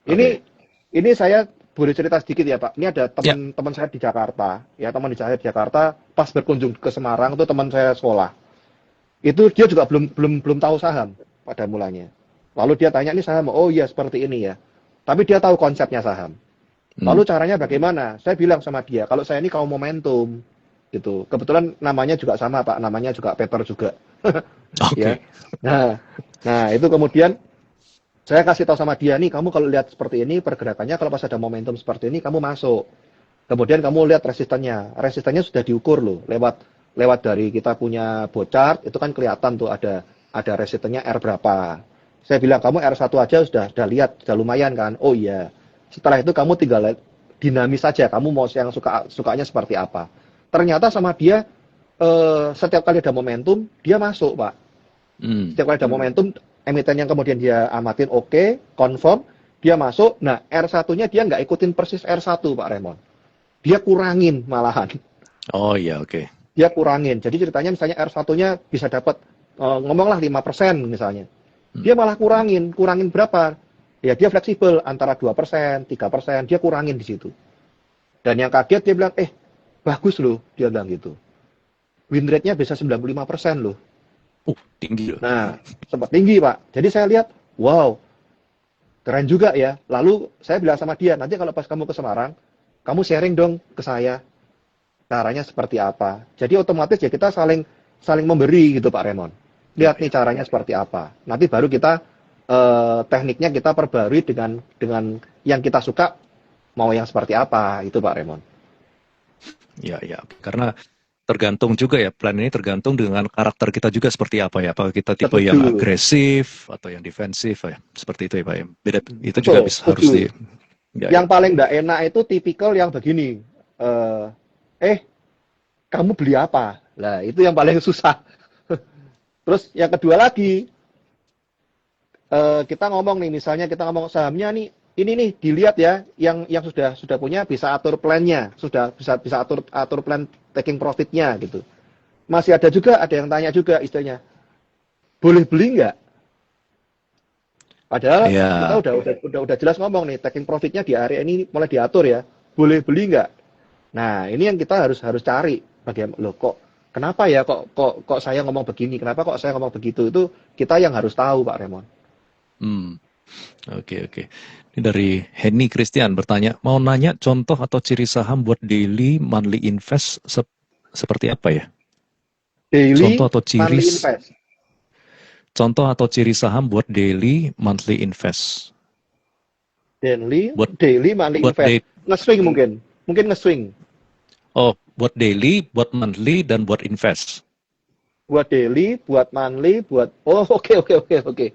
Ini saya boleh cerita sedikit ya Pak. Ini ada teman saya di Jakarta, ya teman saya di Jakarta pas berkunjung ke Semarang itu teman saya sekolah. Itu dia juga belum tahu saham pada mulanya. Lalu dia tanya ini saham, oh iya seperti ini ya. Tapi dia tahu konsepnya saham. Lalu caranya bagaimana? Saya bilang sama dia, kalau saya ini kaum momentum gitu. Kebetulan namanya juga sama Pak, namanya juga Peter juga. Ya. Nah, itu kemudian saya kasih tahu sama dia nih, kamu kalau lihat seperti ini pergerakannya kalau pas ada momentum seperti ini kamu masuk. Kemudian kamu lihat resistannya. Resistannya sudah diukur loh lewat dari kita punya bocart itu kan kelihatan tuh ada resistannya R berapa. Saya bilang kamu R1 aja sudah lihat, sudah lumayan kan. Oh iya. Setelah itu kamu tinggal dinamis saja, kamu mau yang sukanya seperti apa. Ternyata sama dia setiap kali ada momentum dia masuk, Pak. Setiap kali ada momentum emiten yang kemudian dia amatin oke, confirm, dia masuk. Nah, R1-nya dia nggak ikutin persis R1, Pak Raymond. Dia kurangin malahan. Oh iya, oke. Dia kurangin. Jadi ceritanya misalnya R1-nya bisa dapat ngomonglah 5% misalnya. Dia malah kurangin berapa? Ya dia fleksibel antara 2%, 3%, dia kurangin di situ. Dan yang kaget dia bilang, bagus loh, dia bilang gitu. Win rate-nya bisa 95% loh. Tinggi loh. Nah, sempat tinggi Pak. Jadi saya lihat, wow, keren juga ya. Lalu saya bilang sama dia, nanti kalau pas kamu ke Semarang, kamu sharing dong ke saya. Caranya seperti apa. Jadi otomatis ya kita saling memberi gitu Pak Raymond. Lihat nih caranya seperti apa. Nanti baru kita tekniknya kita perbarui dengan yang kita suka mau yang seperti apa itu Pak Raymond. Ya, karena tergantung juga ya, plan ini tergantung dengan karakter kita juga seperti apa ya. Apakah kita tipe yang agresif atau yang defensif ya. Seperti itu ya Pak. Beda itu juga harus di. Yang paling nggak enak itu tipikal yang begini. Kamu beli apa? Nah, itu yang paling susah. Terus yang kedua lagi, kita ngomong nih, misalnya kita ngomong sahamnya nih, ini nih dilihat ya, yang sudah punya bisa atur plannya, sudah bisa atur plan taking profitnya gitu. Masih ada yang tanya juga istilahnya, boleh beli nggak? Padahal kita udah jelas ngomong nih, taking profitnya di area ini mulai diatur ya, boleh beli nggak? Nah ini yang kita harus cari, bagaimana loh kenapa ya kok saya ngomong begini, kenapa kok saya ngomong begitu, itu kita yang harus tahu Pak Raymond. Oke. Ini dari Henny Christian bertanya, mau nanya contoh atau ciri saham buat daily monthly invest seperti apa ya? Daily contoh atau ciri monthly invest. Contoh atau ciri saham buat daily monthly invest. Daily monthly invest. Nge-swing mungkin nge-swing. Oh, buat daily, buat monthly, dan buat invest. Buat daily, buat monthly, oke.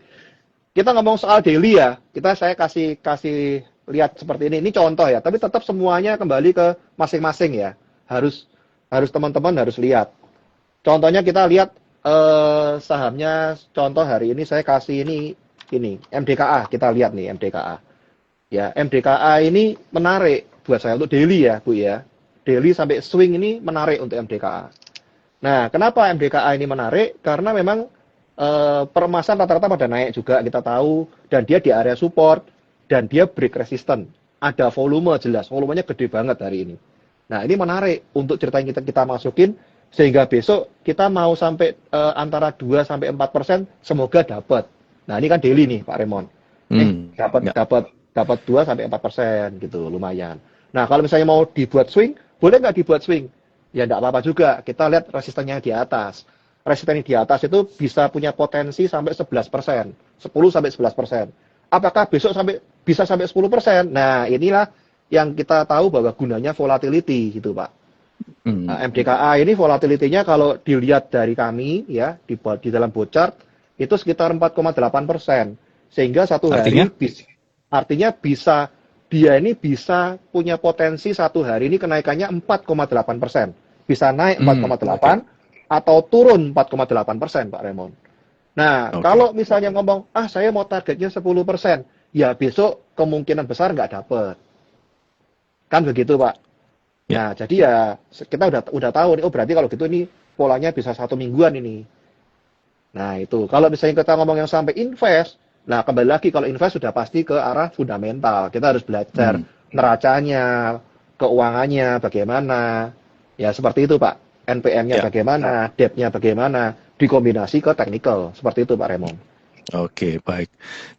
Kita ngomong soal daily ya. Saya kasih lihat seperti ini. Ini contoh ya, tapi tetap semuanya kembali ke masing-masing ya. Harus teman-teman harus lihat. Contohnya kita lihat sahamnya, contoh hari ini saya kasih ini MDKA, kita lihat nih MDKA. Ya, MDKA ini menarik buat saya untuk daily ya, Bu ya. Daily sampai swing ini menarik untuk MDKA. Nah, kenapa MDKA ini menarik? Karena memang permasalahan rata-rata pada naik juga kita tahu, dan dia di area support dan dia break resistant. ada volume jelas, volumenya gede banget hari ini. Nah, ini menarik untuk cerita yang kita masukin sehingga besok kita mau sampai antara 2 sampai 4%, semoga dapat. Nah, ini kan daily nih Pak Raymond. Dapat Ya. dapat dapat 2 sampai 4% gitu, lumayan. Nah, kalau misalnya mau dibuat swing, boleh nggak dibuat swing? Ya nggak apa-apa juga. Kita lihat resistennya di atas. Resistennya di atas itu bisa punya potensi sampai 11%, 10 sampai 11%. Apakah besok bisa sampai 10%? Nah, inilah yang kita tahu bahwa gunanya volatility gitu, Pak. Nah, MDKA ini volatility-nya kalau dilihat dari kami ya di dalam bot itu sekitar 4,8%. Sehingga satu Artinya? hari artinya dia ini bisa punya potensi satu hari ini kenaikannya 4,8%. Bisa naik 4,8 atau turun 4,8%, Pak Raymond. Nah, kalau misalnya ngomong, saya mau targetnya 10%, ya besok kemungkinan besar nggak dapet. Kan begitu, Pak. Ya. Nah, jadi ya kita udah tahu nih, oh berarti kalau gitu ini polanya bisa 1 mingguan ini. Nah, itu. Kalau misalnya kita ngomong yang sampai invest, nah kembali lagi kalau invest sudah pasti ke arah fundamental. Kita harus belajar neracanya, keuangannya bagaimana. Ya, seperti itu, Pak. NPM-nya bagaimana, debt-nya bagaimana, dikombinasi ke technical. Seperti itu, Pak Raymond. Oke, baik.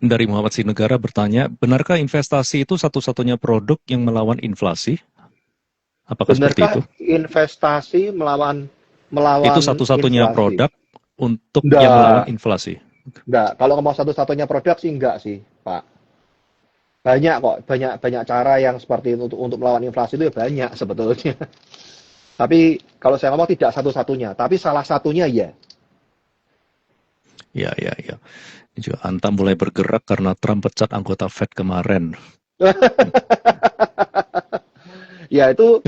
Dari Muhammad Sinegara bertanya, benarkah investasi itu satu-satunya produk yang melawan inflasi? Apakah seperti itu? Investasi melawan Itu satu-satunya inflasi? Produk untuk yang melawan inflasi? Enggak. Kalau ngomong satu-satunya produk sih enggak sih, Pak. Banyak kok, banyak cara yang seperti itu untuk melawan inflasi itu ya banyak sebetulnya. Tapi kalau saya ngomong tidak satu-satunya, tapi salah satunya ya. Ya. Ini juga Antam mulai bergerak karena Trump pecat anggota Fed kemarin. Ya itu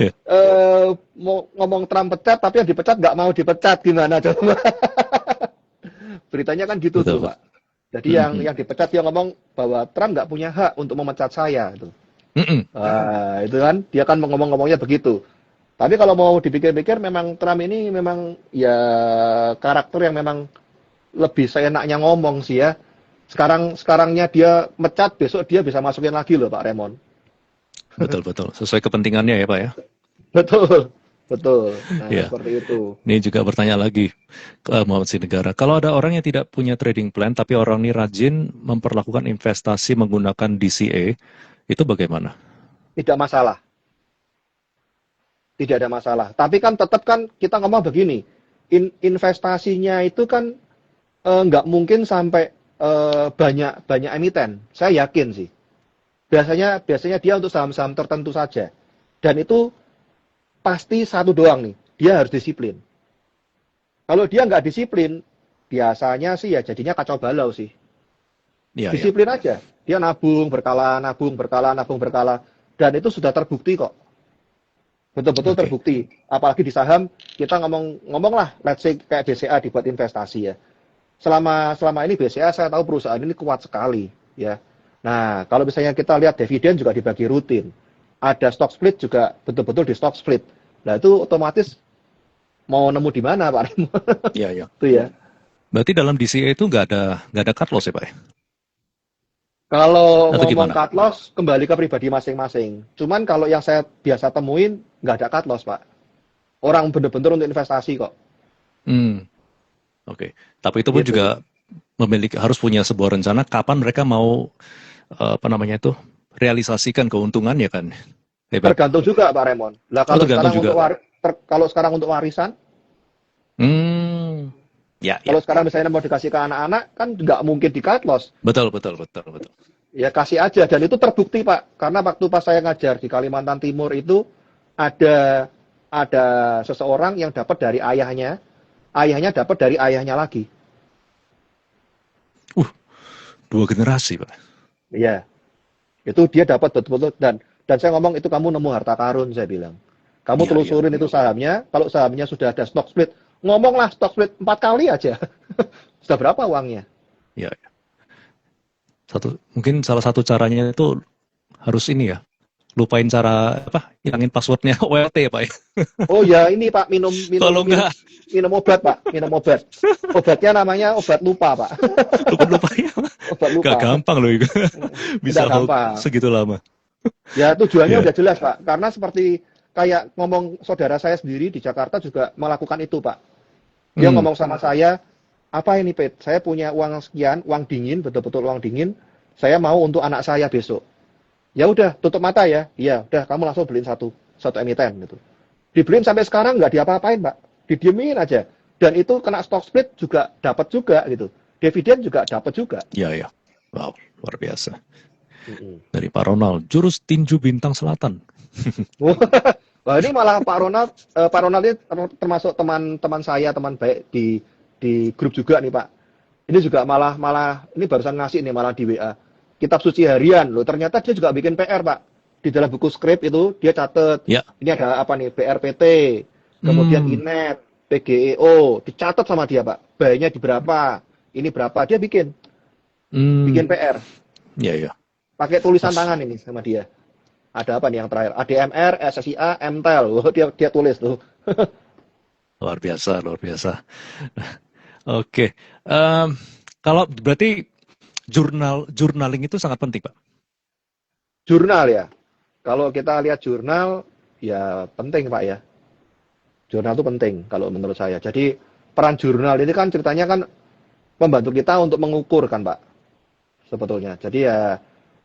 mau ngomong Trump pecat, tapi yang dipecat nggak mau dipecat gimana coba? Beritanya kan gitu tuh, Pak. Jadi yang dipecat dia ngomong bahwa Trump nggak punya hak untuk memecat saya. Itu. Itu kan dia kan ngomongnya begitu. Tapi kalau mau dipikir-pikir, memang Trump ini memang ya karakter yang memang lebih seenaknya ngomong sih ya. Sekarangnya dia mecat, besok dia bisa masukin lagi loh Pak Raymond. Betul. Sesuai kepentingannya ya Pak ya. Betul. Nah, Ya. seperti itu. Ini juga bertanya lagi ke Muhammad Sinegara. Kalau ada orang yang tidak punya trading plan, tapi orang ini rajin memperlakukan investasi menggunakan DCA, itu bagaimana? Tidak masalah. Tidak ada masalah. Tapi kan tetap kan kita ngomong begini, investasinya itu kan nggak mungkin sampai banyak emiten. Saya yakin sih. Biasanya dia untuk saham-saham tertentu saja. Dan itu pasti satu doang nih, dia harus disiplin. Kalau dia nggak disiplin, biasanya sih ya jadinya kacau balau sih. Disiplin aja. Dia nabung berkala, dan itu sudah terbukti kok. Betul-betul terbukti. Apalagi di saham, kita ngomong lah, let's say kayak BCA dibuat investasi ya. Selama ini BCA saya tahu perusahaan ini kuat sekali ya. Nah, kalau misalnya kita lihat dividen juga dibagi rutin. Ada stock split juga betul-betul di stock split. Nah, itu otomatis mau nemu di mana, Pak Remo? Iya. Itu ya. Berarti dalam DCA itu nggak ada cut loss ya, Pak? Kalau Atau ngomong gimana? cut loss, kembali ke pribadi masing-masing. Cuman kalau yang saya biasa temuin, nggak ada cut loss, Pak. Orang bener-bener untuk investasi kok. Oke. Tapi itu pun juga harus punya sebuah rencana kapan mereka mau realisasikan keuntungannya kan. Hebat. Tergantung juga Pak Raymond. Lah kalau sekarang untuk warisan, kalau sekarang misalnya mau dikasih ke anak-anak, kan nggak mungkin di cut loss. Betul. Ya kasih aja, dan itu terbukti Pak. Karena waktu pas saya ngajar di Kalimantan Timur itu ada seseorang yang dapat dari ayahnya dapat dari ayahnya lagi. 2 generasi Pak. Iya. Itu dia dapat betul-betul, dan saya ngomong itu kamu nemu harta karun, saya bilang. Kamu telusurin itu sahamnya, kalau sahamnya sudah ada stock split, ngomonglah stock split 4 kali aja. Sudah berapa uangnya? Iya. Mungkin salah satu caranya itu harus ini ya. Lupain cara hilangin passwordnya OLT ya Pak. Oh ya ini Pak, minum obat Pak, minum obat. Obatnya namanya obat lupa Pak. Lupa ya. Obat lupa. Gak gampang loh itu. Bisa hold gampang. segitu lama. Ya tujuannya Ya. udah jelas Pak, karena seperti kayak ngomong saudara saya sendiri di Jakarta juga melakukan itu Pak. Dia Hmm. ngomong sama saya, apa ini Pet? Saya punya uang sekian, uang dingin, betul-betul uang dingin. Saya mau untuk anak saya besok. Ya udah, tutup mata ya. Iya, udah kamu langsung beliin satu emiten gitu. Dibeliin sampai sekarang nggak diapa-apain Pak, didiemin aja. Dan itu kena stock split juga dapat juga gitu. Dividen juga dapat juga. Ya, ya. Wow, luar biasa. Mm-mm. Dari Pak Ronald, jurus tinju bintang selatan. Wah ini malah Pak Ronald ini termasuk teman-teman saya, teman baik di grup juga nih Pak. Ini juga malah malah ini barusan ngasih nih malah di WA. Kitab suci harian loh. Ternyata dia juga bikin PR Pak. Di dalam buku skrip itu dia catat. Ya. Ini ada apa nih? BRPT, kemudian Hmm. INET, PGEO, dicatat sama dia Pak. Bayarnya di berapa? Ini berapa? Dia bikin Hmm. PR. Ya, ya. Pakai tulisan Mas, tangan ini sama dia. Ada apa nih yang terakhir? ADMR, SSIA, MTEL. Oh, dia tulis tuh. luar biasa, luar biasa. Oke. Em, kalau berarti journaling itu sangat penting, Pak. Jurnal ya. Kalau kita lihat jurnal, ya penting Pak ya. Jurnal itu penting kalau menurut saya. Jadi peran jurnal ini kan ceritanya kan membantu kita untuk mengukur kan Pak. Sebetulnya. Jadi ya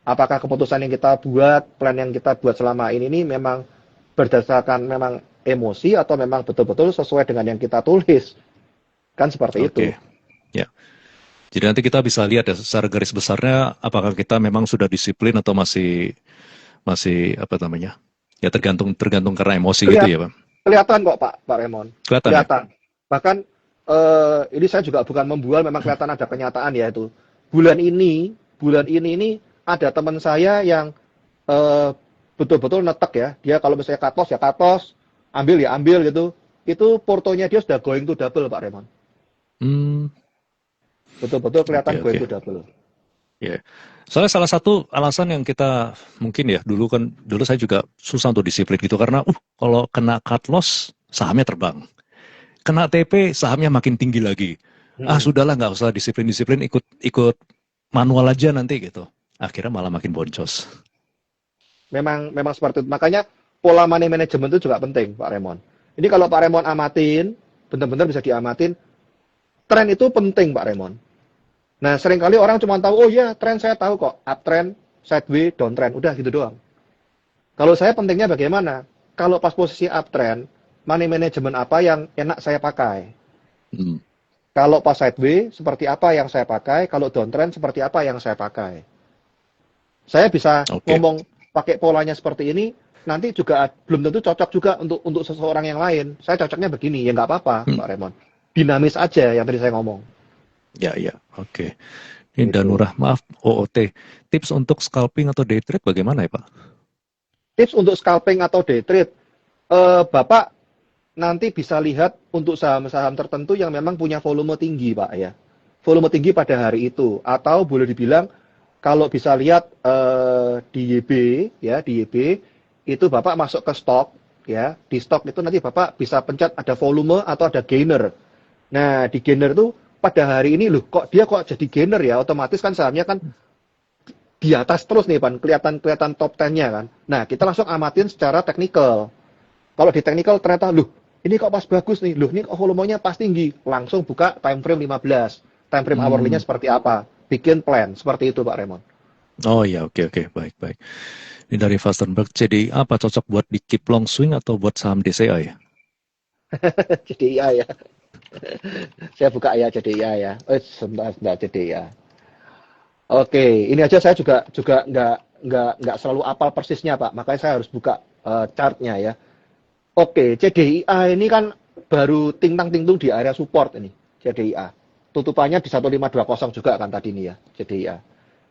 apakah keputusan yang kita buat, plan yang kita buat selama ini memang berdasarkan memang emosi atau memang betul-betul sesuai dengan yang kita tulis. Kan seperti itu. Oke. Ya. Jadi nanti kita bisa lihat ya secara garis besarnya apakah kita memang sudah disiplin atau masih masih apa namanya? Ya tergantung tergantung karena emosi gitu Kelihat, ya, Pak. kelihatan kok Pak Raymond. Kelihatan ya? Kelihatan. Bahkan ini saya juga bukan membual, memang kelihatan ada kenyataan ya itu. Bulan ini ada teman saya yang eh, betul-betul netek ya. Dia kalau misalnya cut loss ya cut loss, ambil ya ambil gitu. Itu portonya dia sudah going to double Pak Raymond. Hmm, Betul-betul kelihatan oke going oke. to double. Ya. Soalnya salah satu alasan yang kita mungkin ya dulu saya juga susah untuk disiplin gitu karena kalau kena cut loss sahamnya terbang. Kena TP sahamnya makin tinggi lagi. Ah Mm-mm. sudahlah nggak usah disiplin-disiplin ikut ikut manual aja nanti gitu. Akhirnya malah makin boncos. Memang memang seperti itu. Makanya pola money management itu juga penting, Pak Raymond. Ini kalau Pak Raymond amatin, benar-benar bisa diamatin, tren itu penting, Pak Raymond. Nah, seringkali orang cuma tahu, oh ya, tren saya tahu kok, uptrend, sideways, downtrend, udah gitu doang. Kalau saya pentingnya bagaimana? Kalau pas posisi uptrend, money management apa yang enak saya pakai? Hmm, Kalau pas sideways, seperti apa yang saya pakai? Kalau downtrend, seperti apa yang saya pakai? Saya bisa oke. ngomong pakai polanya seperti ini, nanti juga belum tentu cocok juga untuk seseorang yang lain. Saya cocoknya begini, ya nggak apa-apa, Hmm, Pak Raymond. Dinamis aja yang tadi saya ngomong. ya ya oke. Ini Gitu. Danurah maaf OOT. Tips untuk scalping atau day trade bagaimana ya Pak? Tips untuk scalping atau day trade, Bapak nanti bisa lihat untuk saham-saham tertentu yang memang punya volume tinggi, Pak ya. Volume tinggi pada hari itu, atau boleh dibilang kalau bisa lihat di YB ya, di YB itu Bapak masuk ke stok ya, di stok itu nanti Bapak bisa pencet ada volume atau ada gainer. Nah, di gainer itu pada hari ini loh kok dia kok jadi gainer ya, otomatis kan sahamnya kan di atas terus nih, Pan. Kelihatan top 10-nya kan. Nah, kita langsung amatin secara teknikal. Kalau di technical ternyata, loh, ini kok pas bagus nih, loh, ini kok volumenya pas tinggi. Langsung buka time frame 15. Time frame hourly-nya Hmm, seperti apa? Bikin plan. Seperti itu, Pak Raymond. oh ya oke oke baik baik. Ini dari Fastenberg. Jadi apa cocok buat di keep long swing atau buat saham DCA ya? JDIA ya. Saya buka ya JDIA ya. Sebentar JDIA. Oke, ini aja saya juga juga nggak selalu apal persisnya, Pak. Makanya saya harus buka chartnya ya. Oke, CDIA ini kan baru ting-tang-ting-tung di area support ini, CDIA. Tutupannya di 1520 juga kan tadi ini ya, CDIA.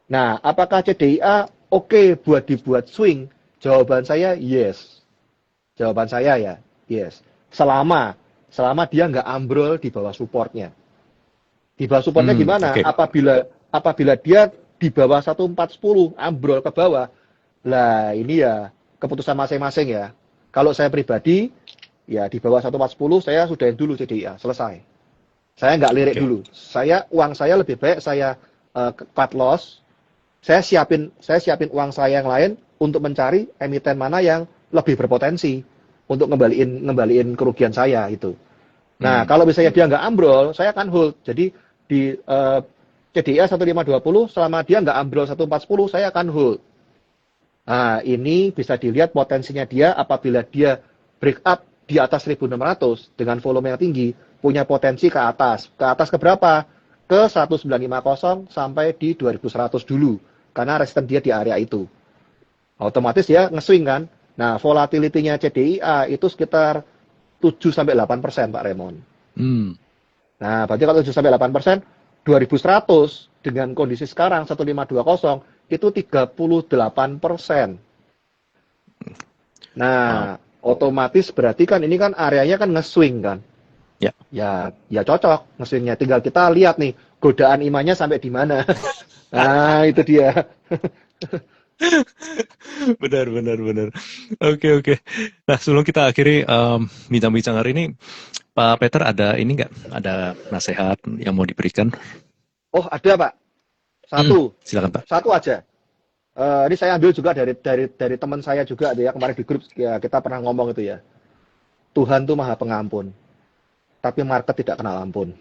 Nah, apakah CDIA oke buat dibuat swing? Jawaban saya yes. Jawaban saya ya yes. Selama dia nggak ambrol di bawah supportnya. Di bawah supportnya Hmm, gimana? oke. Apabila dia di bawah 1410 ambrol ke bawah, lah ini ya keputusan masing-masing ya. Kalau saya pribadi, ya di bawah 1410 saya sudahin dulu CDIA, selesai. Saya nggak lirik Oke. dulu. Uang saya lebih baik saya cut loss saya siapin uang saya yang lain untuk mencari emiten mana yang lebih berpotensi untuk ngembaliin kerugian saya itu. Nah, kalau misalnya dia nggak ambrol, saya akan hold. Jadi di CDIA 1520 selama dia nggak ambrol 1410, saya akan hold. Nah, ini bisa dilihat potensinya dia apabila dia break up di atas 1600 dengan volume yang tinggi, punya potensi ke atas. Ke atas ke berapa? Ke 1950 sampai di 2100 dulu. Karena resisten dia di area itu. Otomatis dia nge-swing kan. Nah, volatility-nya CDIA itu sekitar 7-8%, Pak Raymond. Nah, berarti kalau 7-8%, 2100 dengan kondisi sekarang 1520 itu 38%. Nah, otomatis berarti kan ini kan areanya kan nge-swing kan. Ya cocok nge-swingnya. Tinggal kita lihat nih godaan imannya sampai di mana. Nah, itu dia. Benar. Oke. Nah, sebelum kita akhiri bincang-bincang hari ini, Pak Peter ada ini nggak? Ada nasihat yang mau diberikan? Oh, ada Pak. Satu. Silakan Pak. Satu aja. Ini saya ambil juga dari teman saya juga ya, kemarin di grup ya, kita pernah ngomong itu ya. Tuhan tuh Maha Pengampun. Tapi market tidak kenal ampun.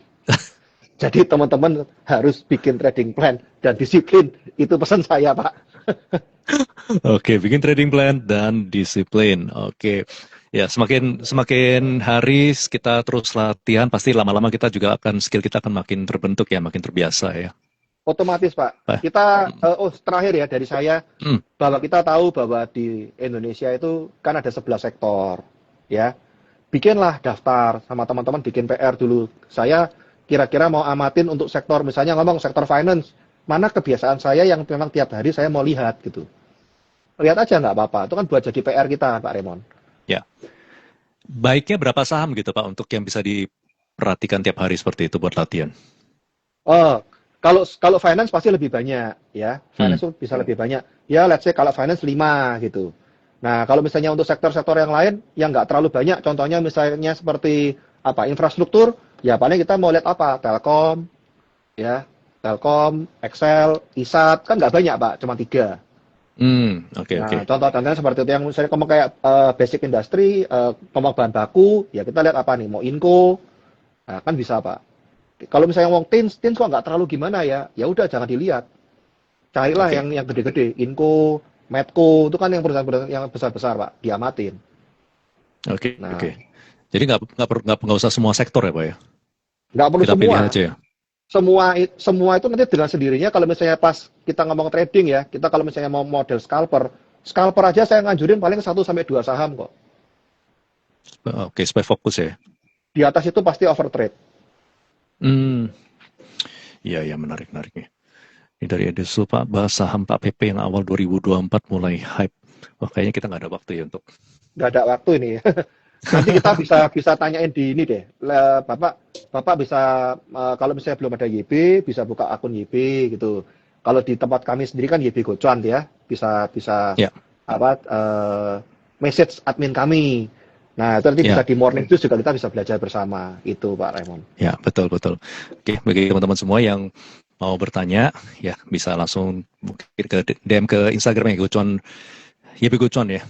Jadi teman-teman harus bikin trading plan dan disiplin. Itu pesan saya, Pak. Oke, bikin trading plan dan disiplin. Oke. Ya, semakin hari kita terus latihan, pasti lama-lama skill kita akan makin terbentuk ya, makin terbiasa ya. Otomatis, Pak. Kita terakhir ya dari saya, bahwa kita tahu bahwa di Indonesia itu kan ada 11 sektor, ya. Bikinlah daftar sama teman-teman, bikin PR dulu. Saya kira-kira mau amatin untuk sektor, misalnya ngomong sektor finance, mana kebiasaan saya yang memang tiap hari saya mau lihat gitu. Lihat aja nggak apa-apa, itu kan buat jadi PR kita, Pak Raymond. Ya. Baiknya berapa saham gitu Pak untuk yang bisa diperhatikan tiap hari seperti itu buat latihan? Kalau finance pasti lebih banyak ya. Finance itu bisa lebih banyak. Ya let's say kalau finance 5 gitu. Nah, kalau misalnya untuk sektor-sektor yang lain yang nggak terlalu banyak, contohnya misalnya seperti infrastruktur, ya paling kita mau lihat apa? Telkom, ya, Telkom, Excel, ISAT, kan nggak banyak Pak, cuma 3. Oke. Contoh-contohnya seperti itu, yang misalnya ngomong kayak basic industry, ngomong bahan baku, ya kita lihat apa nih, mau Inco, nah, kan bisa Pak. Kalau misalnya ngomong tins kok nggak terlalu gimana ya udah jangan dilihat. Carilah yang gede-gede, Inco, Medco, itu kan yang perusahaan-perusahaan yang besar-besar Pak, diamatin. Oke. Jadi nggak usah semua sektor ya Pak ya? Nggak perlu kita semua. Pilih aja ya? Semua itu nanti dengan sendirinya kalau misalnya pas kita ngomong trading ya, kita kalau misalnya mau model scalper aja saya nganjurin paling 1-2 saham kok. Oke, supaya fokus ya. Di atas itu pasti overtrade. Iya, menarik nih. Ini dari Edesul Pak, bahas saham Pak PP yang awal 2024 mulai hype. Wah, kayaknya kita nggak ada waktu ya untuk. Nggak ada waktu ini. Nanti kita bisa tanyain di ini deh. Bapak bisa kalau misalnya belum ada YB, bisa buka akun YB gitu. Kalau di tempat kami sendiri kan YB Gocuan ya, bisa message admin kami. Nah, itu nanti bisa di morning news juga kita bisa belajar bersama itu Pak Raymond. Ya, betul. Oke, bagi teman-teman semua yang mau bertanya, ya bisa langsung mungkin ke DM ke Instagramnya YB Gocuan ya.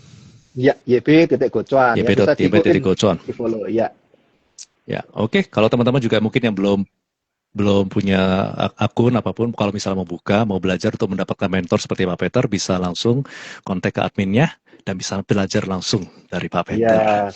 Ya, YB.Gocuan. YB.Gocuan. Di follow, ya. Ya, oke. Kalau teman-teman juga mungkin yang belum punya akun apapun, kalau misalnya mau belajar untuk mendapatkan mentor seperti Pak Peter, bisa langsung kontak ke adminnya dan bisa belajar langsung dari Pak Peter. Ya,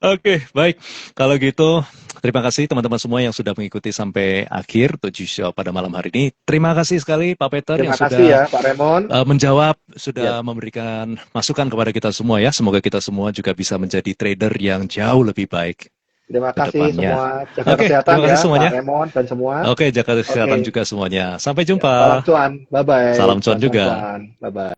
Oke, baik. Kalau gitu, terima kasih teman-teman semua yang sudah mengikuti sampai akhir Tujuh Show pada malam hari ini. Terima kasih sekali Pak Peter yang sudah ya, Pak Raymond. Menjawab, sudah memberikan masukan kepada kita semua ya. Semoga kita semua juga bisa menjadi trader yang jauh lebih baik. Terima kasih semua. Jaga kesehatan terima kasih semuanya. Pak Raymond dan semua. Jaga kesehatan juga semuanya. Sampai jumpa. Salam cuan. Bye-bye. Salam cuan juga. Bye-bye.